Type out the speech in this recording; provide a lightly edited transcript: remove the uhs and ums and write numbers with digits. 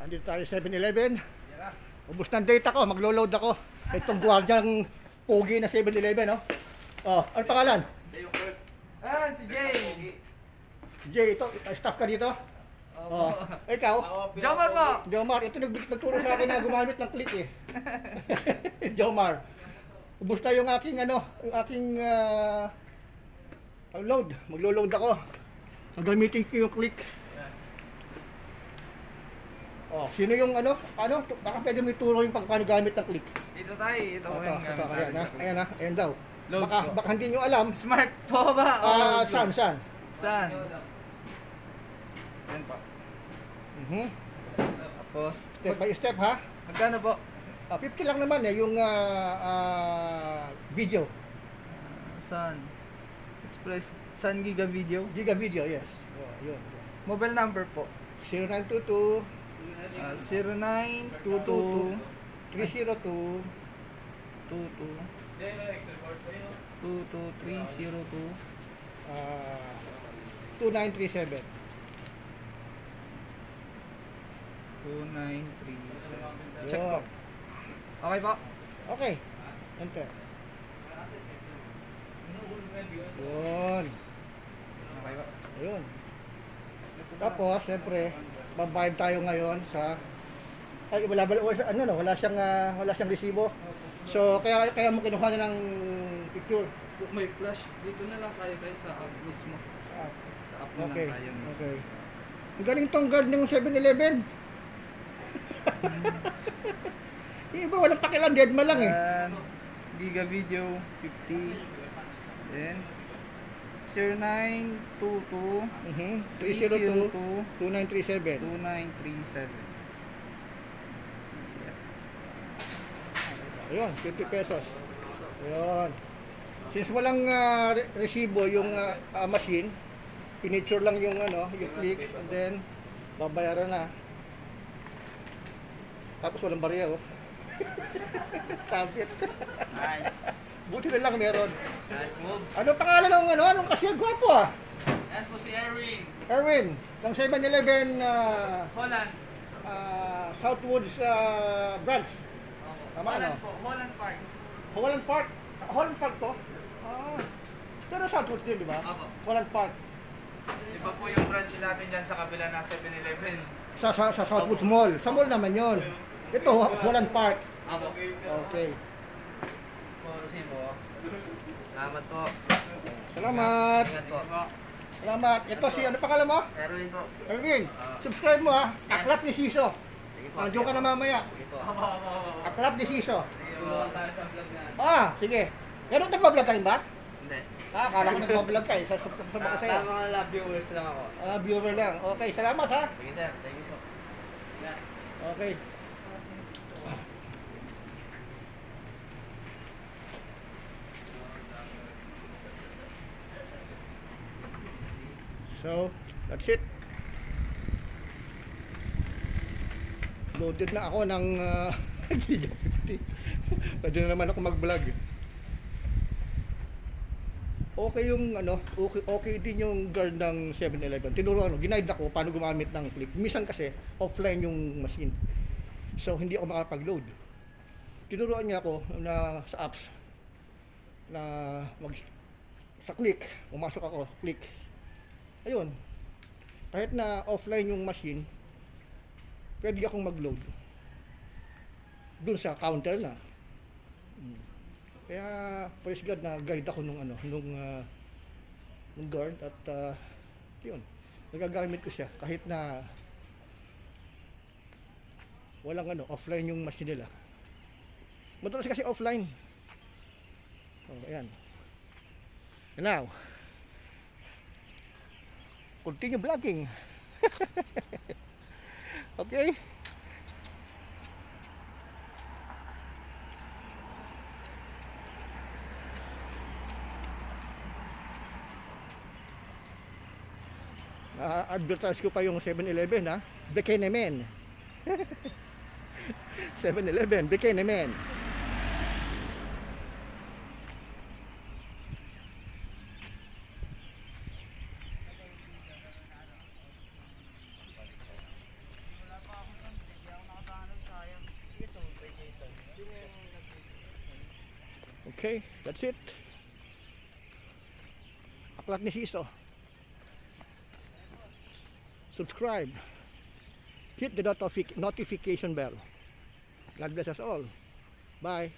Andito tayo 7-Eleven. Ubus ng data ko, maglo-load ako. Itong guardiang pogi na 7-Eleven, no? Oh, ano pangalan? Si Jay. Jay, ito, staff ka dito? Oh, ikaw? Jomar po. Jomar, ito nagturo sa akin na gumamit ng click eh. Jomar. Ubus na yung aking load. Maglo-load ako. Gagamitin ko yung click. Oh, sino yung baka pwede mo ituro yung paano gamit ng click. Ito tayo, ito mo yung gamit natin. Ayan na, ayan daw. Load Baka hindi nyo alam. Smart po ba? Saan? Saan? Yan po. Tapos, Step by step ha. magkano po? 50 lang naman yung video. Saan? Express, saan giga video? Giga video, yes. Oh, yun. Mobile number po. 0922 0922 302 22302 2937. 2937. Check po. Okay po. Okay. Enter. Yun. Okay po. Ayun. Tapos, siyempre, babayad tayo ngayon sa wala siyang resibo. So, kaya mo kinuha na ng picture. May flash. Dito na lang tayo sa app mismo. Sa app na Okay. lang tayo mismo. Okay. Ang galing tong guard ng 7-Eleven. Yung iba walang pakialam, dead ma lang eh. Giga video 50. Then 0922 302 2937. 2937. Ayun, 50 pesos. Ayun. Since walang resibo yung machine, pinicture lang yung yung click, and then babayaran na. Tapos walang barya, oh. Sabit. Nice. Buti na lang meron. Nice move. Ano pangalan ng anong cashier? Gwapo ah. Yan po si Erwin. Erwin, ng 7-Eleven Holland. Southwoods branch. Tama Holland ano? po. Holland Park. Holland Park. Holland Park to? Pero Southwoods din, di ba? Opo. Holland Park. Iba po yung branch natin dyan sa kabila na 7-Eleven. Sa Southwoods Mall. Sa mall naman yon. Ito, Holland Park. Opo. Okay. Salamat po. Salamat. Ingat po. Salamat. Ito si, ano pangalan mo? Erwin po. Erwin. Subscribe mo ha. Aklat ni Siso. Sige po. Andiyon ka na mamaya. Sige po. Aklat ni Siso. Sige po. Tayo sa vlog na. Sige. Pero nagbablog ka rin ba? Hindi. Akala ko nagbablog ka eh. Sabi ko sa'yo. Mga viewers lang ako. Viewer lang. Okay, salamat ha. Sige sir. Thank you po. Okay. So, that's it. Loaded na ako ng Giga 50. Pwede na naman ako mag-vlog. Okay yung okay din yung guard ng 7-Eleven. Tinuruan ginaid ako paano gumamit ng click. Minsan kasi offline yung machine. So hindi ako makapag-load. Tinuruan niya ako na sa apps na sa click, pumasok ako, click. Ayun. Kahit na offline yung machine, pwede akong mag-load dun sa counter na. Kaya praise God na guide ako nung guard at yun, nagagamit ko siya kahit na walang offline yung machine nila. Madalas kasi offline. Ayan. And now, continue vlogging. Okay? Advertise ko pa yung 7-Eleven ha. Bekenemen. 7-Eleven, Bekenemen. Okay, that's it. Aklat ni Siso. Subscribe. Hit the notification bell. God bless us all. Bye.